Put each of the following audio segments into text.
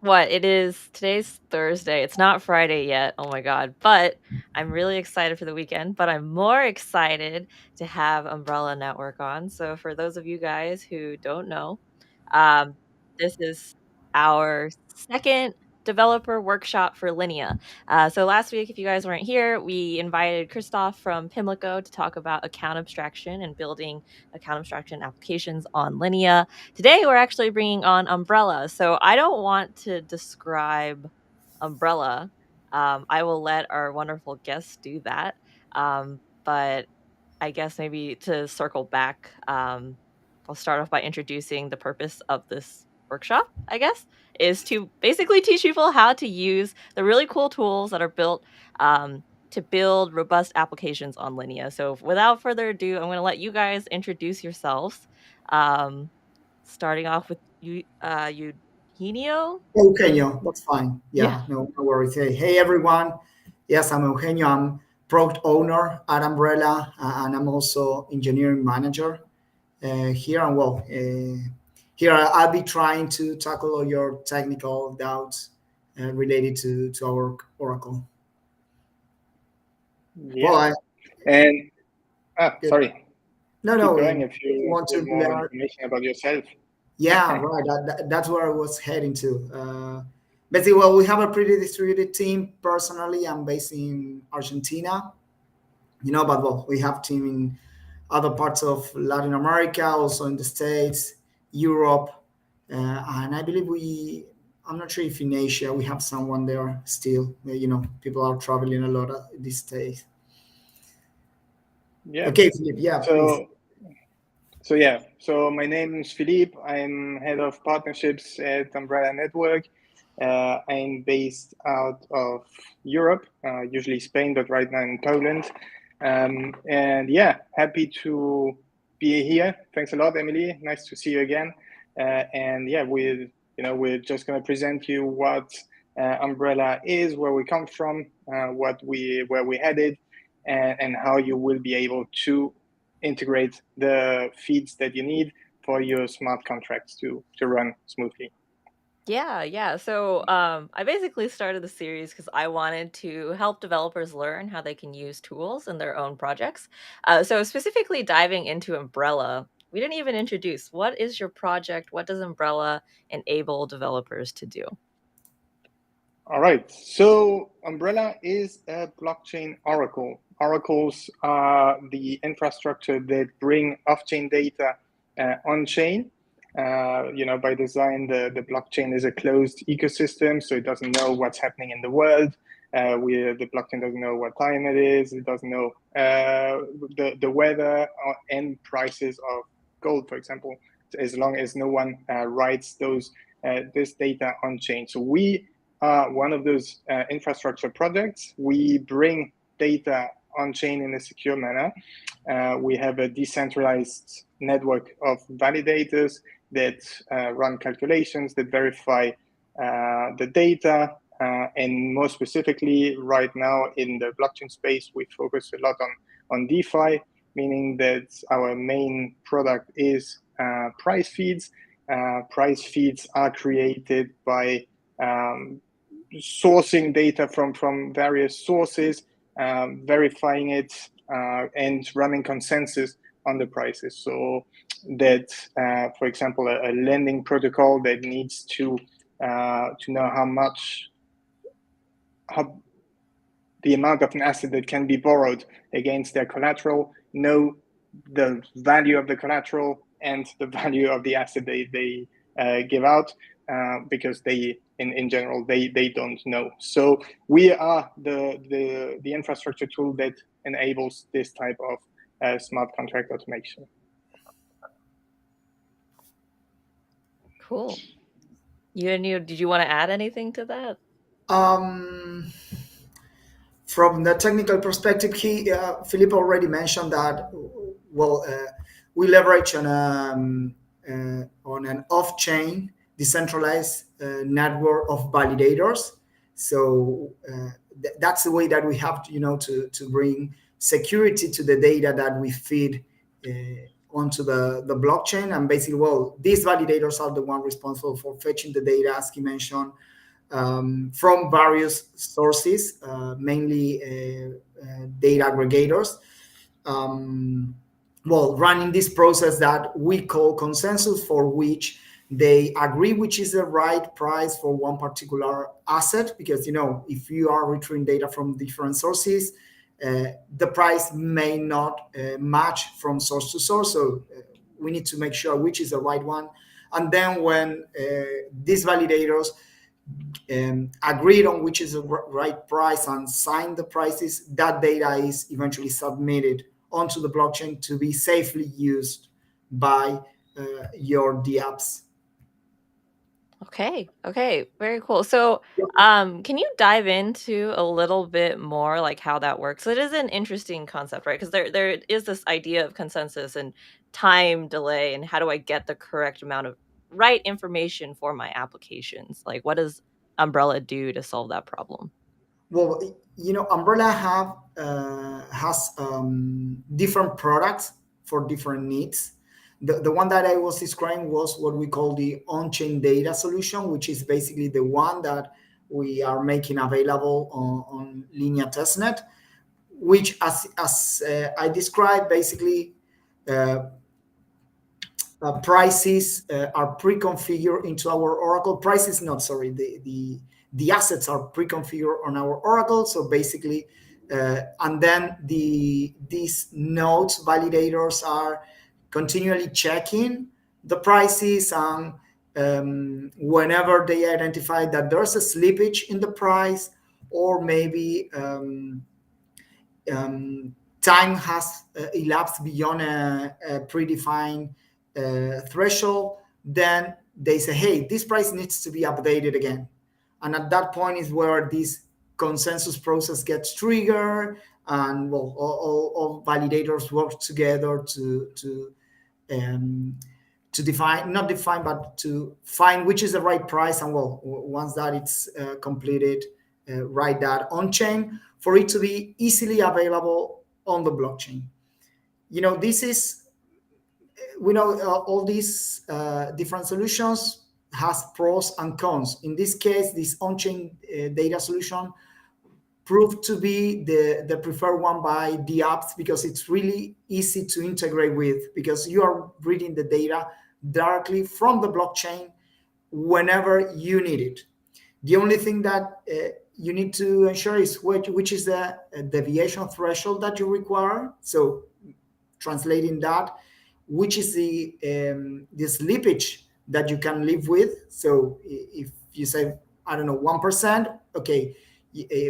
What it is, today's Thursday. It's not Friday yet. Oh my God. But I'm really excited for the weekend, but I'm more excited to have Umbrella Network on. So for those of you guys who don't know, um, this is our second developer workshop for Linea. So last week, if you guys weren't here, we invited Christoph from Pimlico to talk about account abstraction and building account abstraction applications on Linea. Today, we're actually bringing on Umbrella. So I don't want to describe Umbrella. I will let our wonderful guests do that. But I guess maybe to circle back, I'll start off by introducing the purpose of this workshop, I guess, is to basically teach people how to use the really cool tools that are built to build robust applications on Linea. So without further ado, I'm going to let you guys introduce yourselves. Um, Starting off with you, Eugenio. You, Eugenio, that's fine. yeah. Yeah, no worries. Hey everyone. Yes, I'm Eugenio. I'm product owner at Umbrella, and I'm also engineering manager here. And here I'll be trying to tackle all your technical doubts related to our Oracle. Yeah. Well, I And good. sorry, No, keep no. going if If you you want to need more learn, information about yourself. yeah, right. That's where I was heading to. Basically, well, we have a pretty distributed team. Personally, I'm based in Argentina, but well, we have team in other parts of Latin America, also in the States, Europe, and I believe I'm not sure if in Asia we have someone there still. People are traveling a lot these days. Yeah. Okay, Philip, yeah, please. So so my name is Philippe. I'm head of partnerships at Umbrella Network. I'm based out of Europe, usually Spain, but right now in Poland. And yeah, happy to be here. Thanks a lot, Emily. Nice to see you again. And yeah, we're just going to present you what Umbrella is, where we come from, where we headed, and how you will be able to integrate the feeds that you need for your smart contracts to run smoothly. Yeah, yeah. So I basically started the series because I wanted to help developers learn how they can use tools in their own projects. So specifically diving into Umbrella, we didn't even introduce what is your project? What does Umbrella enable developers to do? All right. So Umbrella is a blockchain oracle. Oracles are the infrastructure that bring off-chain data on-chain. By design, the blockchain is a closed ecosystem, so it doesn't know what's happening in the world. The blockchain doesn't know what time it is. It doesn't know the weather and prices of gold, for example, as long as no one writes this data on chain. So we are one of those infrastructure projects. We bring data on chain in a secure manner. We have a decentralized network of validators that run calculations, that verify the data. And more specifically, right now in the blockchain space, we focus a lot on DeFi, meaning that our main product is price feeds. Price feeds are created by sourcing data from various sources, verifying it, and running consensus on the prices. So that, for example, a lending protocol that needs to know how the amount of an asset that can be borrowed against their collateral, know the value of the collateral and the value of the asset they give out, because in general they don't know. So we are the infrastructure tool that enables this type of smart contract automation. Cool. Did you want to add anything to that? Um, from the technical perspective, Philip already mentioned that. Well, we leverage on an off-chain decentralized network of validators. So that's the way that we have to bring security to the data that we feed onto the blockchain. And basically, well, these validators are the one responsible for fetching the data, as you mentioned, from various sources, mainly data aggregators. Um, well, running this process that we call consensus, for which they agree which is the right price for one particular asset. Because if you are retrieving data from different sources, the price may not match from source to source. So we need to make sure which is the right one. And then when these validators agreed on which is the right price and signed the prices, that data is eventually submitted onto the blockchain to be safely used by your DApps. Okay, very cool. So, can you dive into a little bit more like how that works? It is an interesting concept, right? Because there is this idea of consensus and time delay, and how do I get the correct amount of right information for my applications? Like, what does Umbrella do to solve that problem? Well, Umbrella has different products for different needs. The one that I was describing was what we call the on-chain data solution, which is basically the one that we are making available on Linea testnet, which, as I described, basically uh, prices are pre-configured into our Oracle. Prices, not sorry, the assets are pre-configured on our Oracle. So basically, and then these nodes validators are continually checking the prices, and whenever they identify that there's a slippage in the price, or maybe time has elapsed beyond a predefined threshold, then they say, hey, this price needs to be updated again. And at that point is where this consensus process gets triggered, and well, all validators work together um, to define, not define, but to find which is the right price. And well, once that it's completed, write that on chain for it to be easily available on the blockchain. This is, we know all these different solutions has pros and cons. In this case, this on-chain data solution proved to be the preferred one by the apps, because it's really easy to integrate with, because you are reading the data directly from the blockchain whenever you need it. The only thing that you need to ensure is which is the deviation threshold that you require. So translating that, which is the slippage that you can live with. So if you say, I don't know, 1%, okay,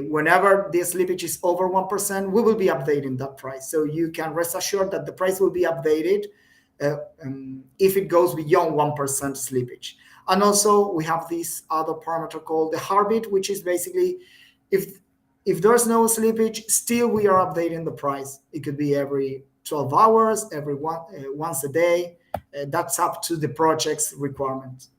whenever the slippage is over 1%, we will be updating that price. So you can rest assured that the price will be updated if it goes beyond 1% slippage. And also we have this other parameter called the heartbeat, which is basically if there's no slippage, still we are updating the price. It could be every 12 hours, every once a day. That's up to the project's requirements.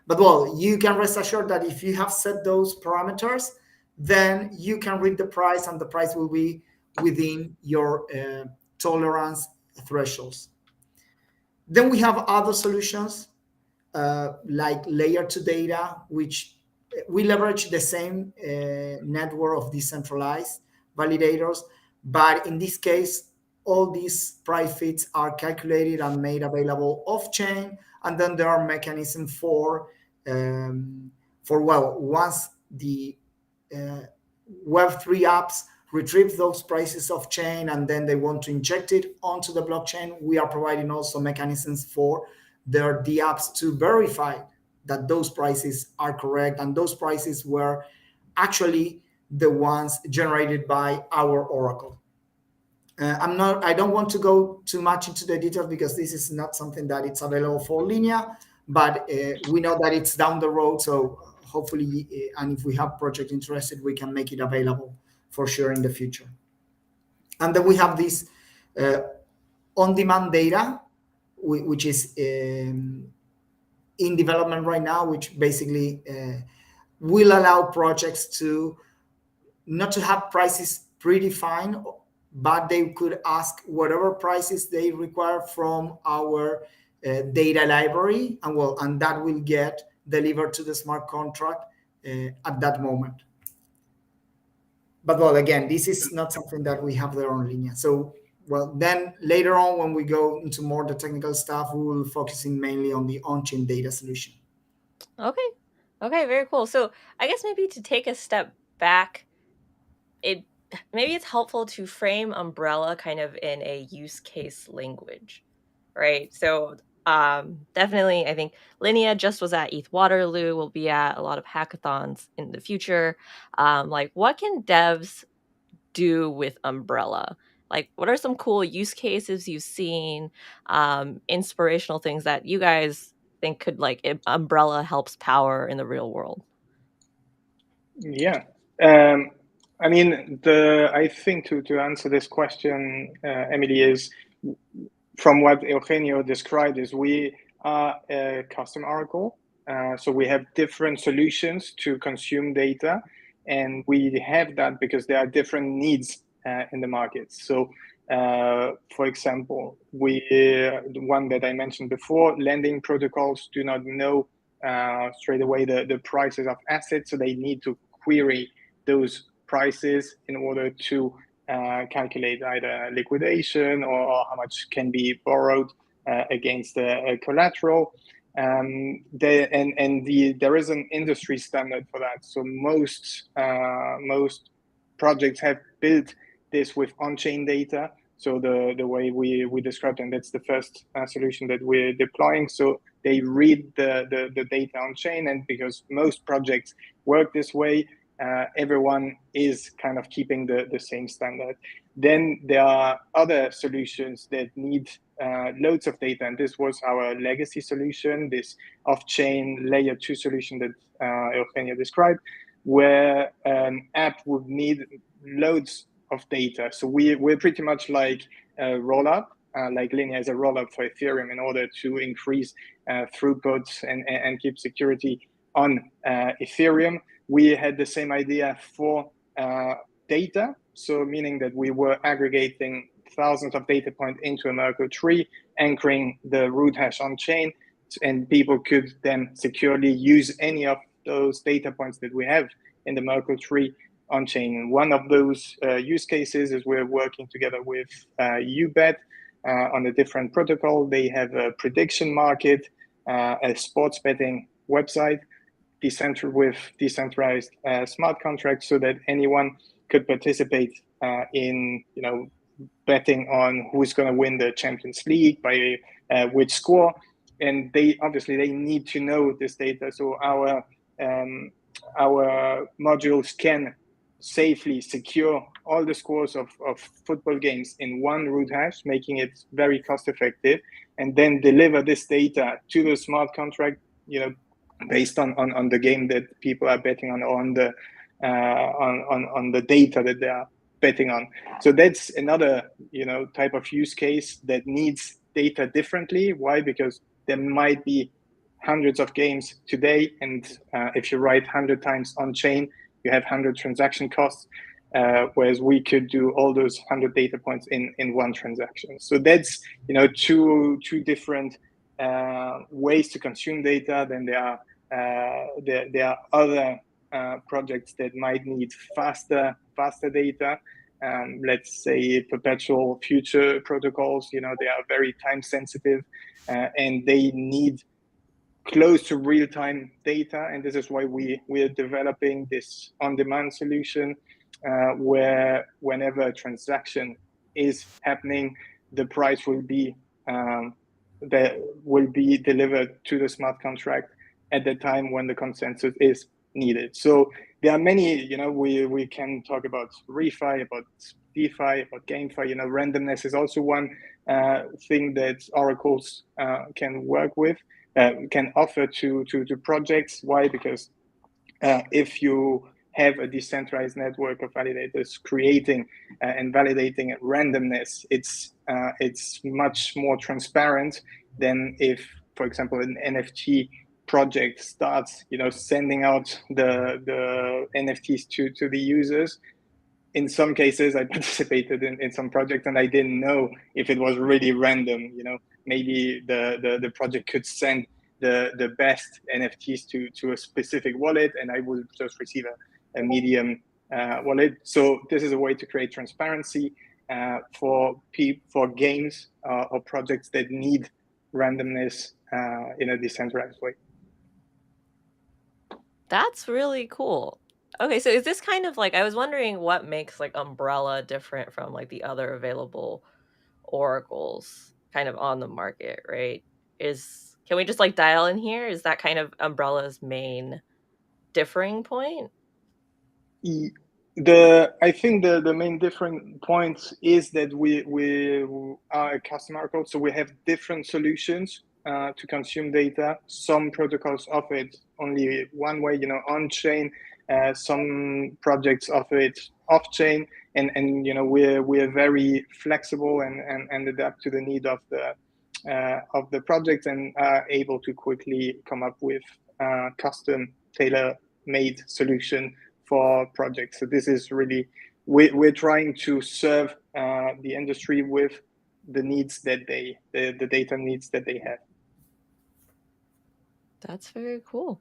But well, you can rest assured that if you have set those parameters, then you can read the price, and the price will be within your tolerance thresholds. Then we have other solutions like layer 2 data, which we leverage the same network of decentralized validators, but in this case, all these price feeds are calculated and made available off chain, and then there are mechanisms for well, once the uh, Web3 apps retrieve those prices off chain and then they want to inject it onto the blockchain, we are providing also mechanisms for their apps to verify that those prices are correct, and those prices were actually the ones generated by our Oracle. I don't want to go too much into the details, because this is not something that it's available for Linea, but we know that it's down the road. So hopefully, and if we have project interested, we can make it available for sure in the future. And then we have this on-demand data, which is in development right now, which basically will allow projects to not to have prices predefined but they could ask whatever prices they require from our data library, and that will get delivered to the smart contract at that moment. But again, this is not something that we have there on Linea. So then later on, when we go into more the technical stuff, we will focusing mainly on the on-chain data solution. Okay. Okay, very cool. So I guess maybe to take a step back, maybe it's helpful to frame Umbrella kind of in a use case language, right? So definitely, I think Linea just was at ETH Waterloo. We'll be at a lot of hackathons in the future. Like, what can devs do with Umbrella? Like, what are some cool use cases you've seen, inspirational things that you guys think could, like, Umbrella helps power in the real world? Yeah. I mean, I think to answer this question, Emily, is from what Eugenio described, is we are a custom oracle. So we have different solutions to consume data, and we have that because there are different needs in the market. So, for example, the one that I mentioned before, lending protocols do not know straight away the prices of assets, so they need to query those prices in order to calculate either liquidation or how much can be borrowed against a collateral. There is an industry standard for that. So most projects have built this with on-chain data. So the way we described, and that's the first solution that we're deploying. So they read the data on chain, and because most projects work this way, everyone is kind of keeping the same standard. Then there are other solutions that need loads of data, and this was our legacy solution, this off-chain layer 2 solution that Eugenio described, where an app would need loads of data. So we're pretty much like a rollup, like Linea is a rollup for Ethereum in order to increase throughput and keep security on Ethereum. We had the same idea for data, so meaning that we were aggregating thousands of data points into a Merkle tree, anchoring the root hash on chain, and people could then securely use any of those data points that we have in the Merkle tree on chain. One of those use cases is we're working together with UBet on a different protocol. They have a prediction market, a sports betting website, with decentralized smart contracts, so that anyone could participate in betting on who's going to win the Champions League by which score. And they need to know this data. So our modules can safely secure all the scores of football games in one root hash, making it very cost effective, and then deliver this data to the smart contract, based on the game that people are betting on the data that they are betting on. So that's another type of use case that needs data differently. Why? Because there might be hundreds of games today, and if you write 100 times on chain, you have 100 transaction costs, whereas we could do all those 100 data points in one transaction. So that's two different ways to consume data. Then there are other projects that might need faster data. Let's say perpetual future protocols. They are very time sensitive, and they need close to real-time data, and this is why we are developing this on-demand solution, where whenever a transaction is happening, the price will be delivered to the smart contract at the time when the consensus is needed. So there are many, we can talk about refi, about DeFi, about GameFi. Randomness is also one thing that oracles can work with, can offer to projects. Why? Because if you have a decentralized network of validators creating and validating randomness, it's much more transparent than if, for example, an NFT project starts sending out the NFTs to the users. in some cases, I participated in some projects and I didn't know if it was really random. Maybe the project could send the best NFTs to a specific wallet, and I would just receive a medium wallet. So this is a way to create transparency for games or projects that need randomness in a decentralized way. That's really cool. Okay, so is this kind of like, I was wondering what makes like Umbrella different from like the other available oracles kind of on the market, right? Can we just like dial in here? Is that kind of Umbrella's main differing point? I think the main different points is that we are a custom oracle, so we have different solutions to consume data. Some protocols offer it only one way, on chain. Some projects offer it off chain, and we're very flexible and adapt to the need of the project, and are able to quickly come up with custom tailor-made solution for projects. So this is really, we're trying to serve the industry with the needs that the data needs that they have. That's very cool.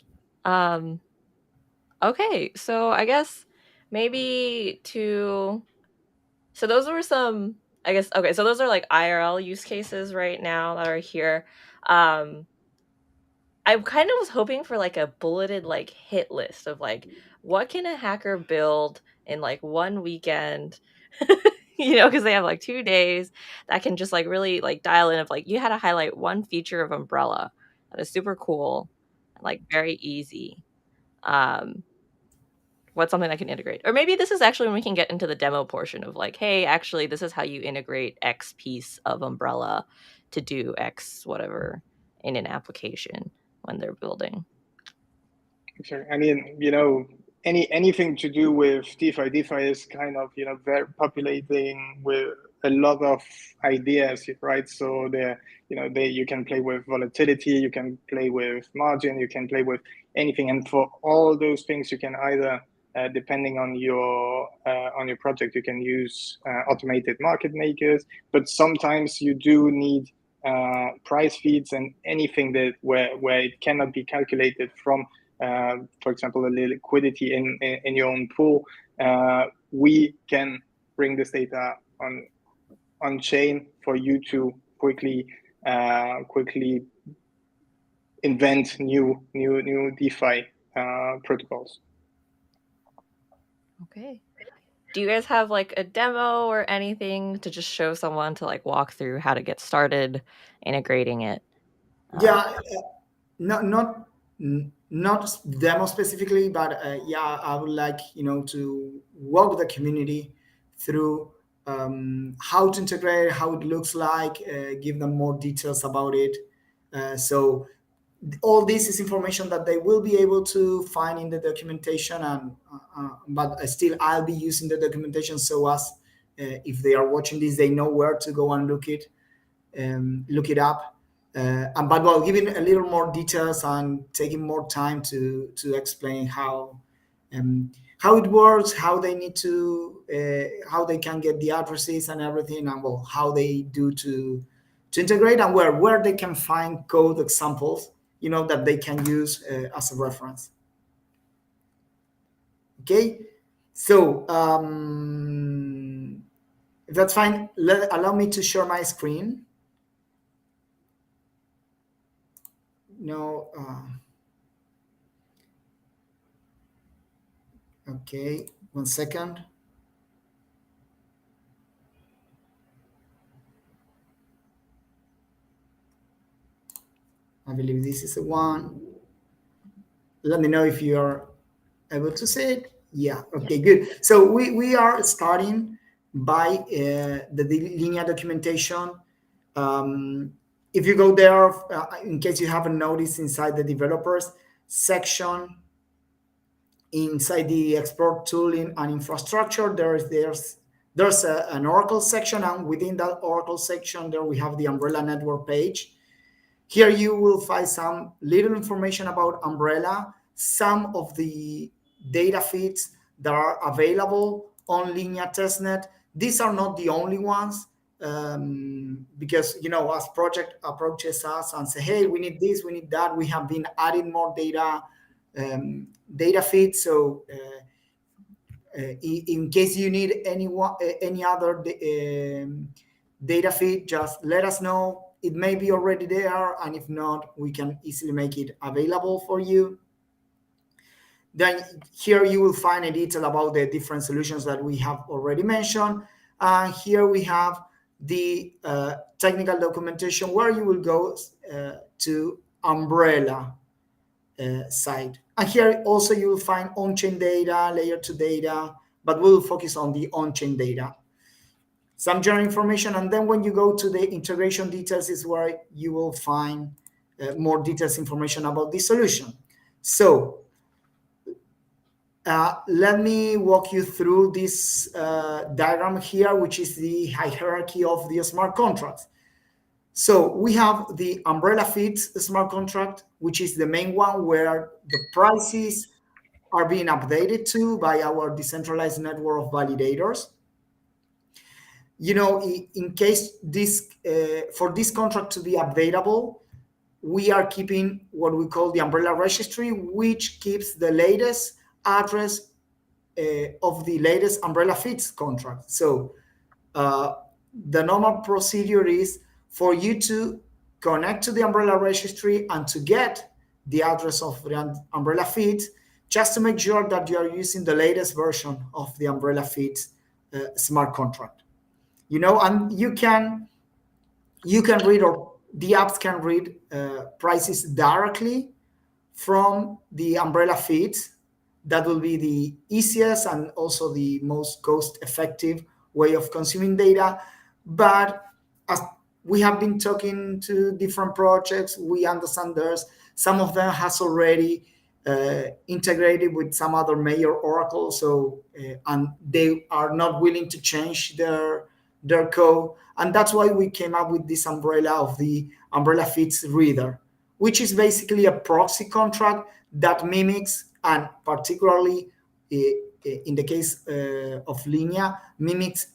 Okay, so I guess maybe so those were some, I guess, okay, so those are like IRL use cases right now that are here. I kind of was hoping for like a bulleted like hit list of like what can a hacker build in like one weekend, because they have like 2 days that can just like really like dial in of like you had to highlight one feature of Umbrella that is super cool and like very easy. Um, what's something that can integrate? Or maybe this is actually when we can get into the demo portion of like, hey, actually, this is how you integrate X piece of Umbrella to do X whatever in an application when they're building. Sure. I mean, anything to do with DeFi. DeFi is kind of, very populating with a lot of ideas, right? So you can play with volatility, you can play with margin, you can play with anything. And for all those things, you can either, depending on your project, you can use automated market makers, but sometimes you do need price feeds and anything that where it cannot be calculated from, for example, the liquidity in your own pool. We can bring this data on chain for you to quickly invent new DeFi protocols. Okay. Do you guys have like a demo or anything to just show someone to like walk through how to get started integrating it? Yeah, not demo specifically, but yeah, I would like to walk the community through how to integrate, how it looks like, give them more details about it. So all this is information that they will be able to find in the documentation, and but still I'll be using the documentation, so as if they are watching this, they know where to go and look it up. And but while giving a little more details and taking more time to explain how it works, how they need to how they can get the addresses and everything, and well, how they do to integrate, and where they can find code examples that they can use as a reference. Okay, so if that's fine, allow me to share my screen. No. Okay, 1 second. I believe this is the one. Let me know if you are able to see it. Yeah, okay, good. So we are starting by the Linea documentation. If you go there, in case you haven't noticed, inside the developers section, inside the export tooling and infrastructure, there's an Oracle section, and within that Oracle section, there we have the Umbrella network page. Here you will find some little information about Umbrella, some of the data feeds that are available on Linea testnet. These are not the only ones, because as project approaches us and say, hey, we need this, we need that, we have been adding more data feeds. So in case you need any other data feed, just let us know. It may be already there, and if not, we can easily make it available for you. Then here you will find a detail about the different solutions that we have already mentioned. And here we have the technical documentation, where you will go to Umbrella side. And here also you will find on-chain data, layer 2 data, but we'll focus on the on-chain data. Some general information, and then when you go to the integration details is where you will find more details information about the solution. So let me walk you through this diagram here, which is the hierarchy of the smart contracts. So we have the umbrella feeds smart contract, which is the main one where the prices are being updated to by our decentralized network of validators. In case this for this contract to be updatable, we are keeping what we call the umbrella registry, which keeps the latest address of the latest umbrella feeds contract. So the normal procedure is for you to connect to the umbrella registry and to get the address of the umbrella feed, just to make sure that you are using the latest version of the umbrella feed smart contract. And you can read, or the apps can read prices directly from the umbrella feeds. That will be the easiest and also the most cost-effective way of consuming data. But as we have been talking to different projects, we understand some of them has already integrated with some other major Oracle, so and they are not willing to change their code, and that's why we came up with this umbrella of the umbrella feeds reader, which is basically a proxy contract that mimics, and particularly in the case of Linea, mimics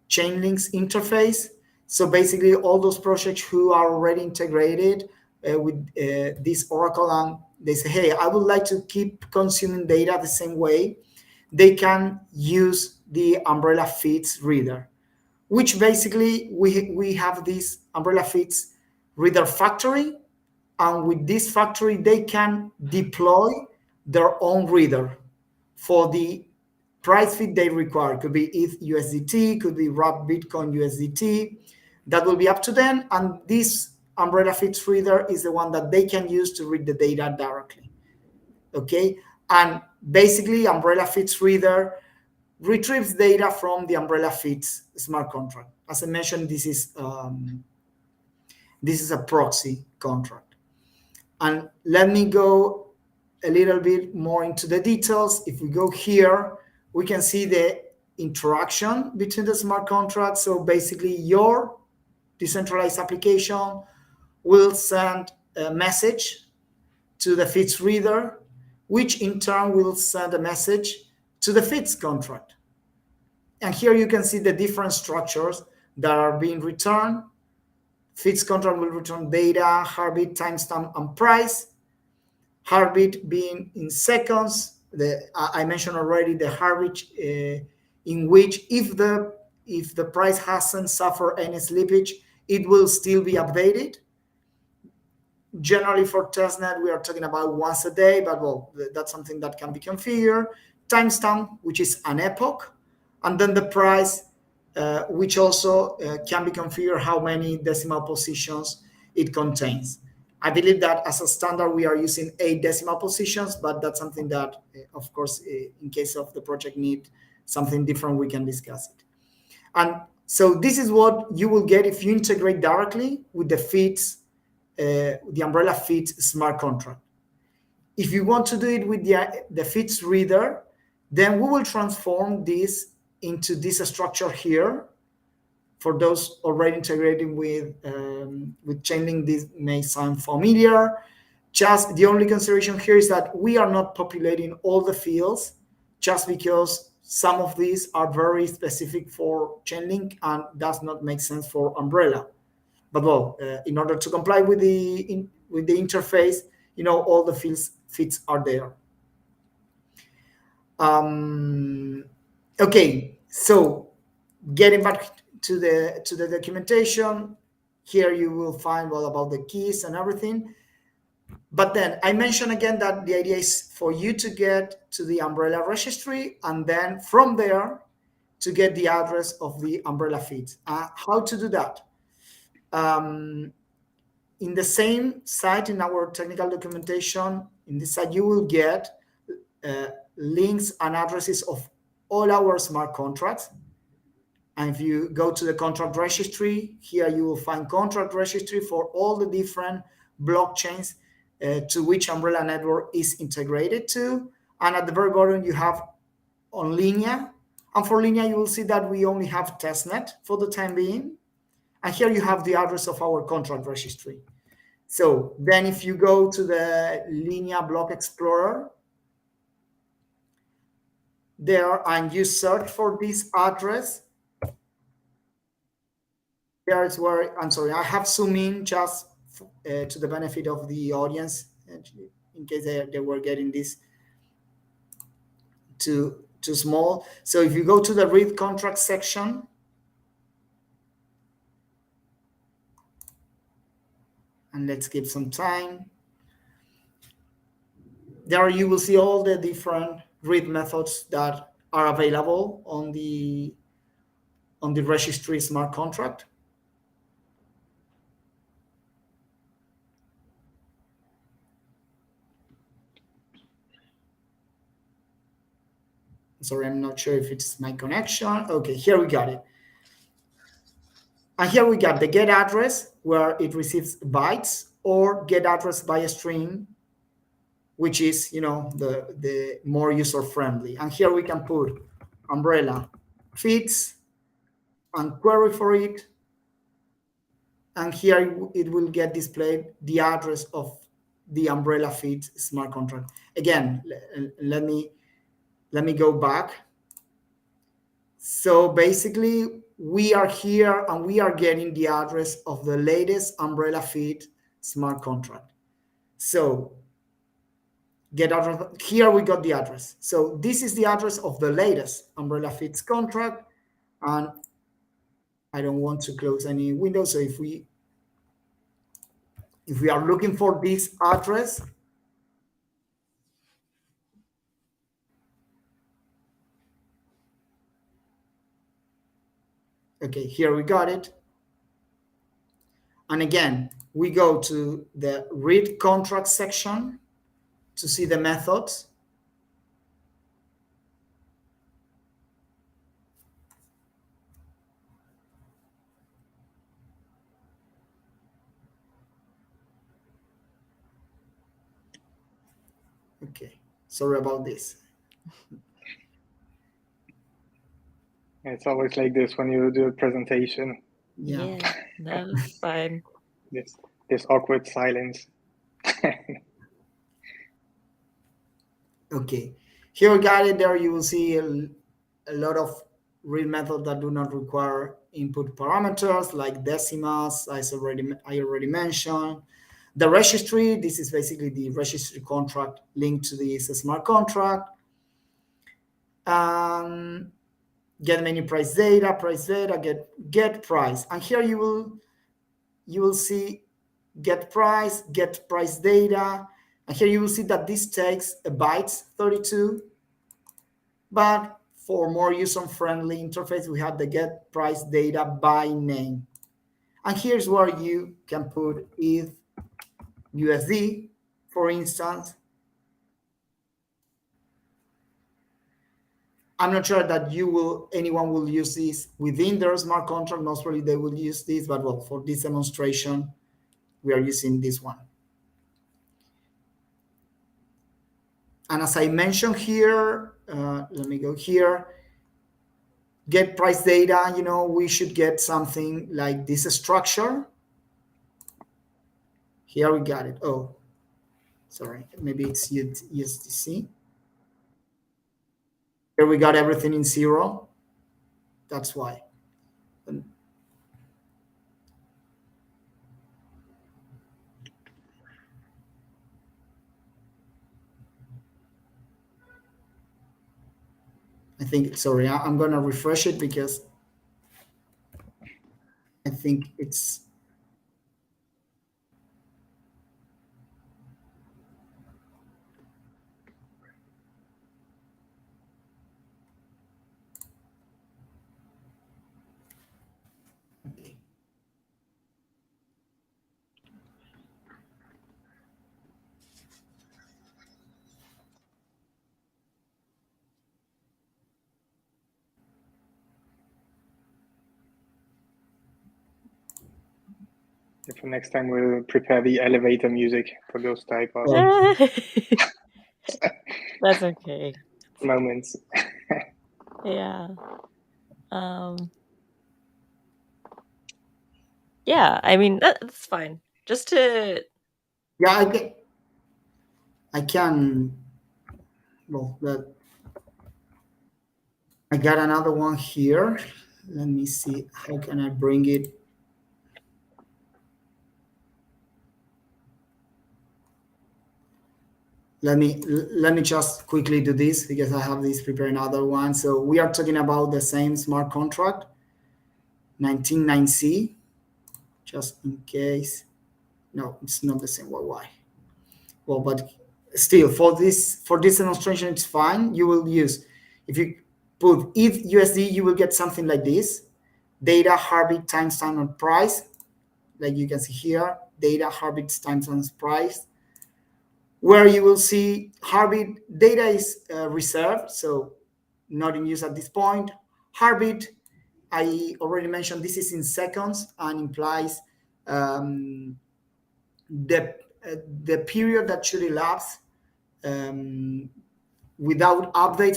Chainlink's interface. So basically all those projects who are already integrated with this Oracle, and they say, hey, I would like to keep consuming data the same way, they can use the umbrella feeds reader, which basically we have this umbrella feeds reader factory. And with this factory, they can deploy their own reader for the price feed they require. Could be ETH USDT, could be wrapped Bitcoin USDT. That will be up to them. And this umbrella feeds reader is the one that they can use to read the data directly. Okay. And basically, umbrella feeds reader retrieves data from the umbrella feeds smart contract. As I mentioned, this is a proxy contract. And let me go a little bit more into the details. If we go here, we can see the interaction between the smart contracts. So basically, your decentralized application will send a message to the feeds reader, which in turn will send a message to the feeds contract. And here you can see the different structures that are being returned. Feeds contract will return data, heartbeat, timestamp, and price. Heartbeat being in seconds. I mentioned already the heartbeat in which if the price hasn't suffered any slippage, it will still be updated. Generally for testnet, we are talking about once a day, but well, that's something that can be configured. Timestamp, which is an epoch, and then the price, which also can be configured how many decimal positions it contains. I believe that as a standard, we are using 8 decimal positions, but that's something that, of course, in case of the project need something different, we can discuss it. And so this is what you will get if you integrate directly with the feeds, the umbrella feeds smart contract. If you want to do it with the feeds reader, then we will transform this into this structure here. For those already integrating with Chainlink, this may sound familiar. Just the only consideration here is that we are not populating all the fields, just because some of these are very specific for Chainlink and does not make sense for Umbrella. But well, in order to comply with the interface, all the fits are there. Okay, so getting back to the documentation, here you will find all about the keys and everything. But then I mentioned again that the idea is for you to get to the Umbrella registry and then from there to get the address of the Umbrella feed. How to do that? In the same site, in our technical documentation, in this site, you will get links and addresses of all our smart contracts. And if you go to the contract registry, here you will find contract registry for all the different blockchains to which Umbrella Network is integrated to. And at the very bottom, you have on Linea. And for Linea, you will see that we only have testnet for the time being. And here you have the address of our contract registry. So then if you go to the Linea Block Explorer, there, and you search for this address, there is where, I'm sorry, I have zoomed in just to the benefit of the audience, in case they were getting this too small. So if you go to the read contract section, and let's give some time, there you will see all the different read methods that are available on the registry smart contract. Sorry, I'm not sure if it's my connection. Okay, here we got it. And here we got the get address, where it receives bytes, or get address by a string, which is, the more user friendly. And here we can put Umbrella feeds and query for it. And here it will get displayed the address of the Umbrella feed smart contract. Again, let me go back. So basically, we are here and we are getting the address of the latest Umbrella feed smart contract. So get address, here we got the address. So this is the address of the latest Umbrella feeds contract. And I don't want to close any window. So if we are looking for this address, okay, here we got it. And again, we go to the read contract section to see the methods. Okay, sorry about this. It's always like this when you do a presentation. Yeah, no, it's fine. This awkward silence. Okay, here we got it. There you will see a lot of read methods that do not require input parameters, like decimals, I already mentioned. The registry, this is basically the registry contract linked to the smart contract. Get menu price data, get price. And here you will see get price data. And here you will see that this takes a bytes 32. But for more user-friendly interface, we have the get price data by name. And here's where you can put ETH USD, for instance. I'm not sure that anyone will use this within their smart contract. Most probably they will use this, but well, for this demonstration, we are using this one. And as I mentioned here, let me go here. Get price data, we should get something like this structure. Here we got it. Oh, sorry, maybe it's USDC. Here we got everything in 0. That's why. I think, sorry, I'm going to refresh it because I think it's, okay. For next time, we'll prepare the elevator music for those type of That's okay. moments. Yeah. Yeah, I mean that's fine. Just to Yeah, I can, well, I got another one here. Let me see, how can I bring it? Let me just quickly do this because I have this prepared another one. So we are talking about the same smart contract, 199C, just in case. No, it's not the same. Why? Well, but still, for this demonstration, it's fine. You will use, if you put ETH USD, you will get something like this: data, heartbeat, timestamp, and price. Like you can see here, data, heartbeat, timestamp, price. Where you will see heartbeat data is reserved, so not in use at this point. Heartbeat, I already mentioned, this is in seconds and implies um, the the period that should elapse um, without update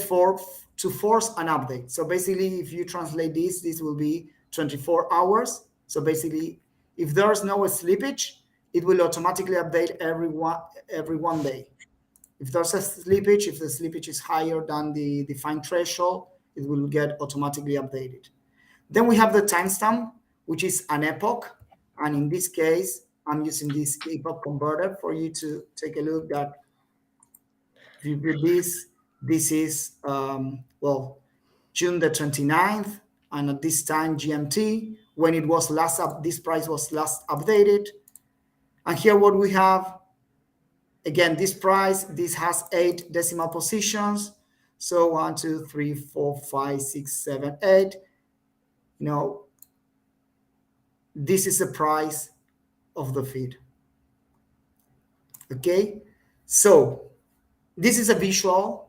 to force an update. So basically, if you translate this will be 24 hours. So basically, if there's no slippage, it will automatically update every one day. If there's a slippage, if the slippage is higher than the defined threshold, it will get automatically updated. Then we have the timestamp, which is an epoch. And in this case, I'm using this epoch converter for you to take a look at. If you put this is, well, June the 29th, and at this time GMT, when it was last up, this price was last updated. And here what we have, again, this price, this has 8 decimal positions. So 1, 2, 3, 4, 5, 6, 7, 8. This is the price of the feed. Okay, so this is a visual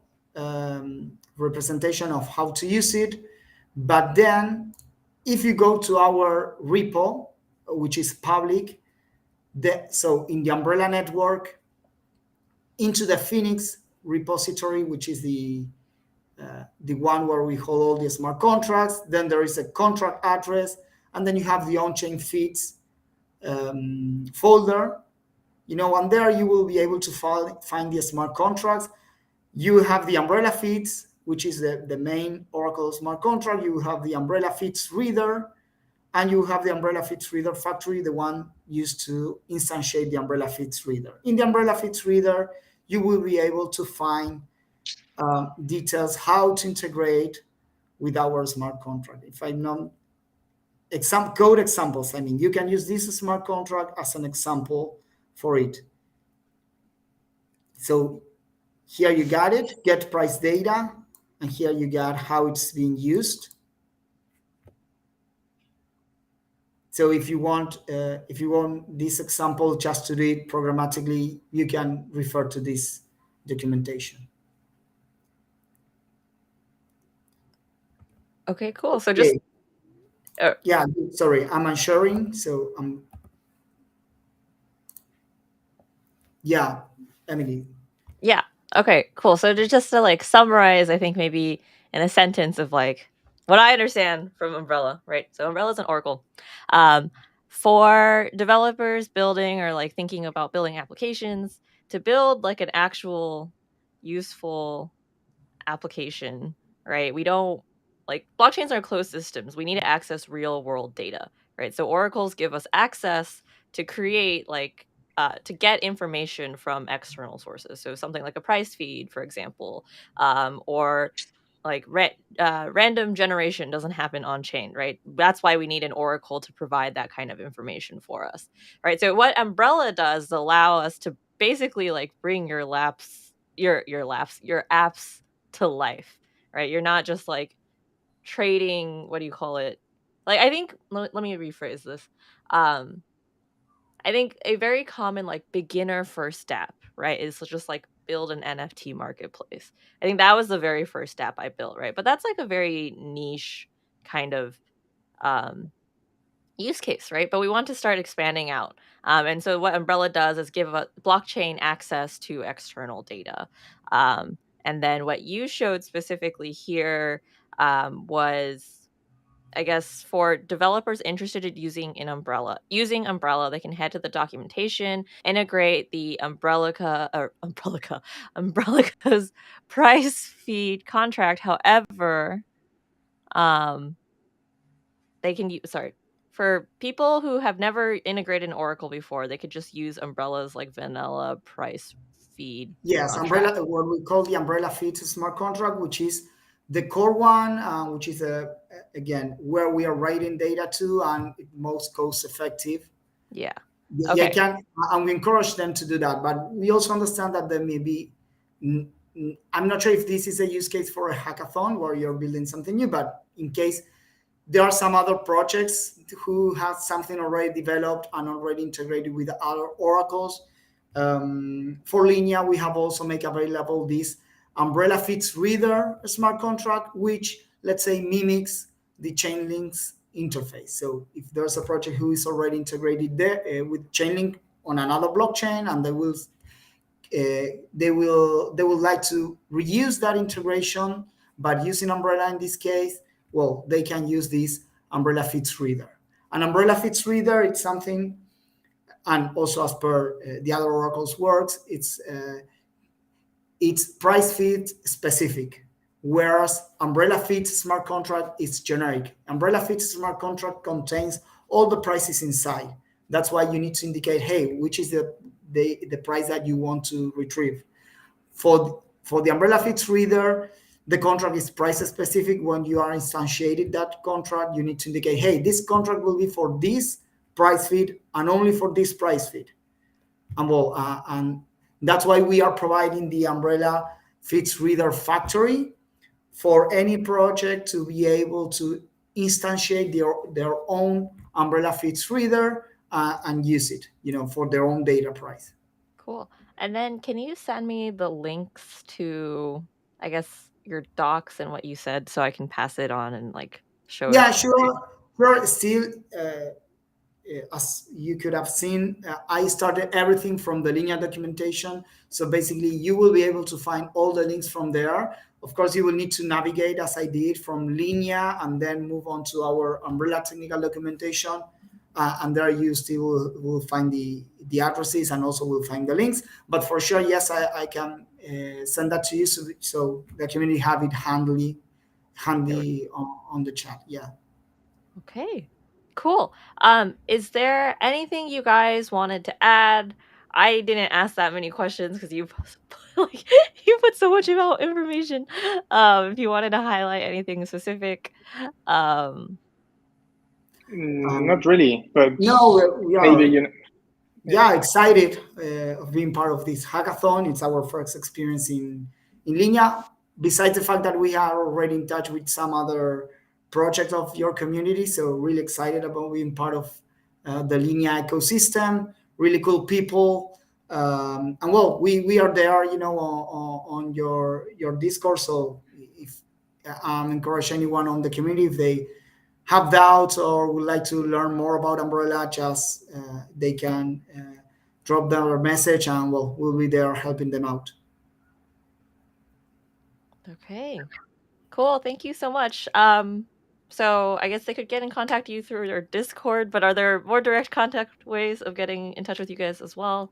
representation of how to use it. But then if you go to our repo, which is public, so in the Umbrella network, into the Phoenix repository, which is the one where we hold all the smart contracts, then there is a contract address, and then you have the on-chain feeds folder, and there you will be able to find the smart contracts. You have the Umbrella feeds, which is the main Oracle smart contract. You have the Umbrella feeds reader, and you have the Umbrella feeds reader factory, the one used to instantiate the Umbrella feeds reader. In the Umbrella feeds reader, you will be able to find details how to integrate with our smart contract. If I know code examples, I mean, you can use this smart contract as an example for it. So here you got it, get price data, and here you got how it's being used. So if you want this example just to do it programmatically, you can refer to this documentation. Okay, cool. So just yeah, sorry, I'm unsharing, so yeah, Emily. Yeah. Okay, cool. So just to like summarize, I think maybe in a sentence of like what I understand from Umbrella, right? So Umbrella is an Oracle. For developers building or like thinking about building applications, to build like an actual useful application right? We don't like blockchains are closed systems. We need to access real world data, right? So oracles give us access to create to get information from external sources. So something like a price feed, for example, or like random generation doesn't happen on chain, right? That's why we need an oracle to provide that kind of information for us, right? So what Umbrella does is allow us to basically like bring your apps to life, right? You're not just like trading, what do you call it? Like I think let me rephrase this. Um I think a very common like beginner first step, right, is to just like build an NFT marketplace. I think that was the very first step I built, right? But that's like a very niche kind of um use case, right? But we want to start expanding out. And so what Umbrella does is give a blockchain access to external data. And then what you showed specifically here was I guess for developers interested in using Umbrella, they can head to the documentation, integrate the Umbrellica's price feed contract. However, um, they can use sorry. For people who have never integrated an Oracle before, they could just use Umbrella's like vanilla price feed Yes, contract. umbrella, what we call the umbrella feeds smart contract, which is the core one, which is again where we are writing data to and most cost effective. Yeah. They Okay. can, and we encourage them to do that. But we also understand that there may be. I'm not sure if this is a use case for a hackathon where you're building something new, but in case there are some other projects who have something already developed and already integrated with other oracles. For Linea, we have also made available this umbrella fits reader smart contract, which let's say mimics the Chainlink's interface. So if there's a project who is already integrated there with Chainlink on another blockchain, and they will like to reuse that integration, but using Umbrella in this case, well, they can use this Umbrella Fits Reader. An Umbrella Fits Reader, it's something, and also as per the other oracles works, it's price fit specific, whereas Umbrella Fits Smart Contract is generic. Umbrella Fits Smart Contract contains all the prices inside. That's why you need to indicate, hey, which is the price that you want to retrieve. For the Umbrella Fits Reader, the contract is price specific. When you are instantiating that contract, you need to indicate, hey, this contract will be for this price feed and only for this price feed. And that's why we are providing the Umbrella Fits Reader factory for any project to be able to instantiate their own Umbrella Fits Reader and use it, for their own data price. Cool. And then can you send me the links to, I guess, your docs and what you said so I can pass it on and like show it? Yeah, sure. Sure. Still, as you could have seen, I started everything from the Linea documentation. So basically, you will be able to find all the links from there. Of course, you will need to navigate as I did from Linea and then move on to our Umbrella technical documentation. And there you still will find the addresses and also will find the links. But for sure, yes, I can send that to you so the community have it handy on the chat. Yeah. Okay. Cool. Is there anything you guys wanted to add? I didn't ask that many questions because you like you put so much about information. If you wanted to highlight anything specific, um, Not Um, really, but no, we maybe are, yeah. yeah, excited of being part of this hackathon. It's our first experience in Linea. Besides the fact that we are already in touch with some other projects of your community, so really excited about being part of the Linea ecosystem. Really cool people, and well, we are there, on your Discord. So if encourage anyone on the community if they have doubts or would like to learn more about Umbrella, just they can drop their message and we'll be there helping them out. okay. Cool. Thank you so much. So I guess they could get in contact with you through your Discord, but are there more direct contact ways of getting in touch with you guys as well?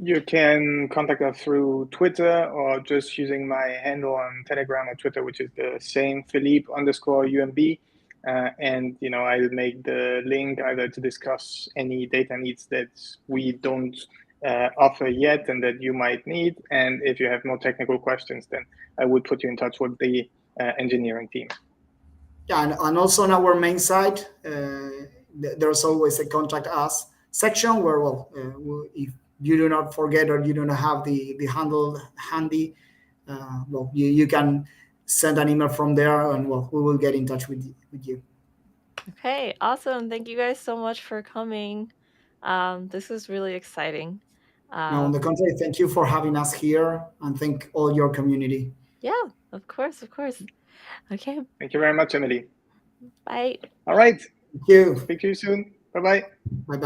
You can contact us through Twitter or just using my handle on Telegram or Twitter, which is the same, Philippe_UMB. And I'll make the link either to discuss any data needs that we don't offer yet and that you might need. And if you have more technical questions, then I would put you in touch with the engineering team. Yeah, and also on our main site, there's always a contact us section where, well, if you do not forget or you do not have the handle handy, well, you can send an email from there, and well, we will get in touch with you. Okay, awesome. Thank you guys so much for coming. This is really exciting. Now, on the contrary, thank you for having us here, and thank all your community. Yeah, of course, of course. Okay, Thank you very much, Emily. bye. All right. Thank you. Speak to you soon. Bye-bye. Bye bye.